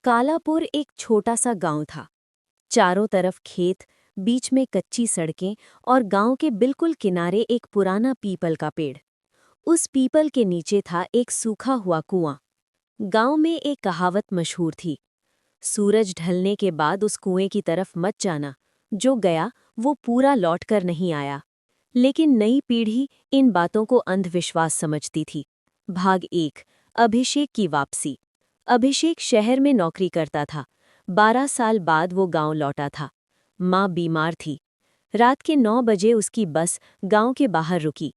कालापुर एक छोटा सा गांव था। चारों तरफ खेत, बीच में कच्ची सड़कें और गांव के बिल्कुल किनारे एक पुराना पीपल का पेड़। उस पीपल के नीचे था एक सूखा हुआ कुआं। गांव में एक कहावत मशहूर थी, सूरज ढलने के बाद उस कुएं की तरफ मत जाना, जो गया वो पूरा लौटकर नहीं आया। लेकिन नई पीढ़ी इन बातों को अंधविश्वास समझती थी। भाग 1, अभिषेक की वापसी। अभिषेक शहर में नौकरी करता था। 12 साल बाद वो गांव लौटा था। माँ बीमार थी। रात के 9 बजे उसकी बस गांव के बाहर रुकी।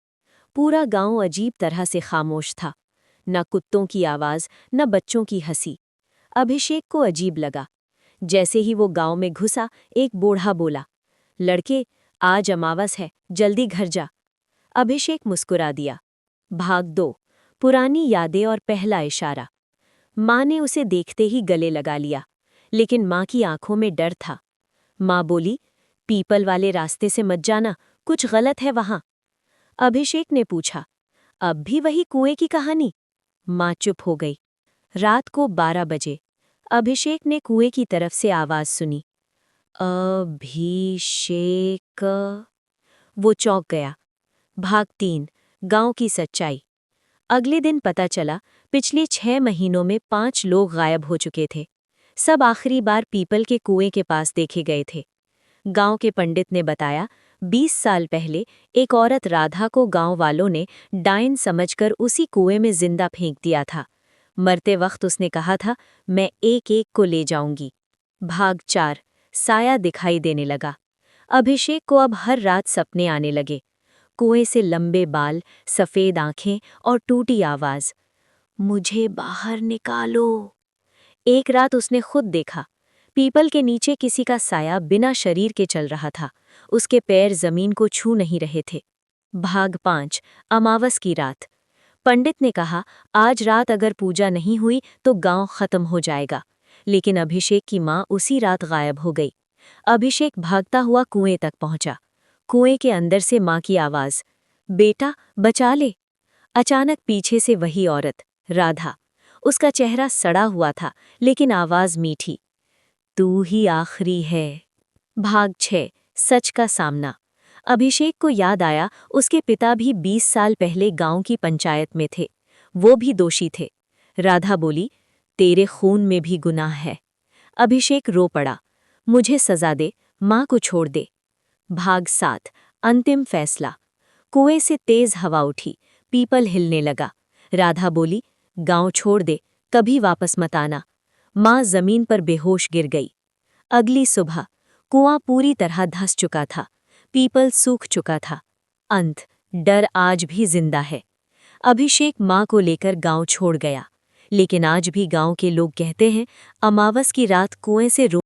पूरा गांव अजीब तरह से खामोश था। न कुत्तों की आवाज़, न बच्चों की हंसी। अभिषेक को अजीब लगा। जैसे ही वो गांव में घुसा, एक बूढ़ा बोला, लड़के, आज अमावस है, जल्दी घर जा। अभिषेक मुस्कुरा दिया। भाग 2, पुरानी यादें और पहला इशारा। माँ ने उसे देखते ही गले लगा लिया, लेकिन माँ की आंखों में डर था। माँ बोली, पीपल वाले रास्ते से मत जाना, कुछ गलत है वहां। अभिषेक ने पूछा, अब भी वही कुएं की कहानी? माँ चुप हो गई। रात को 12 बजे अभिषेक ने कुएं की तरफ से आवाज सुनी, अभिषेक। वो चौंक गया। भाग 3, गांव की सच्चाई। अगले दिन पता चला, पिछले 6 महीनों में 5 लोग गायब हो चुके थे। सब आखिरी बार पीपल के कुएं के पास देखे गए थे। गांव के पंडित ने बताया, 20 साल पहले एक औरत राधा को गांव वालों ने डायन समझकर उसी कुएं में जिंदा फेंक दिया था। मरते वक्त उसने कहा था, मैं एक एक को ले जाऊंगी। भाग 4, साया दिखाई देने लगा। अभिषेक को अब हर रात सपने आने लगे। कुएं से लंबे बाल, सफ़ेद आंखें और टूटी आवाज़, मुझे बाहर निकालो। एक रात उसने खुद देखा, पीपल के नीचे किसी का साया बिना शरीर के चल रहा था। उसके पैर जमीन को छू नहीं रहे थे। भाग 5, अमावस की रात। पंडित ने कहा, आज रात अगर पूजा नहीं हुई तो गांव खत्म हो जाएगा। लेकिन अभिषेक की माँ उसी रात गायब हो गई। अभिषेक भागता हुआ कुएं तक पहुंचा। कुएं के अंदर से माँ की आवाज, बेटा बचा ले। अचानक पीछे से वही औरत, राधा। उसका चेहरा सड़ा हुआ था, लेकिन आवाज मीठी, तू ही आखिरी है। भाग 6, सच का सामना। अभिषेक को याद आया, उसके पिता भी 20 साल पहले गांव की पंचायत में थे। वो भी दोषी थे। राधा बोली, तेरे खून में भी गुनाह है। अभिषेक रो पड़ा, मुझे सजा दे, माँ को छोड़ दे। भाग 7, अंतिम फैसला। कुएं से तेज हवा उठी, पीपल हिलने लगा। राधा बोली, गांव छोड़ दे, कभी वापस मत आना। माँ जमीन पर बेहोश गिर गई। अगली सुबह कुआं पूरी तरह धंस चुका था। पीपल सूख चुका था। अंत, डर आज भी जिंदा है। अभिषेक माँ को लेकर गांव छोड़ गया। लेकिन आज भी गांव के लोग कहते हैं, अमावस की रात कुएं से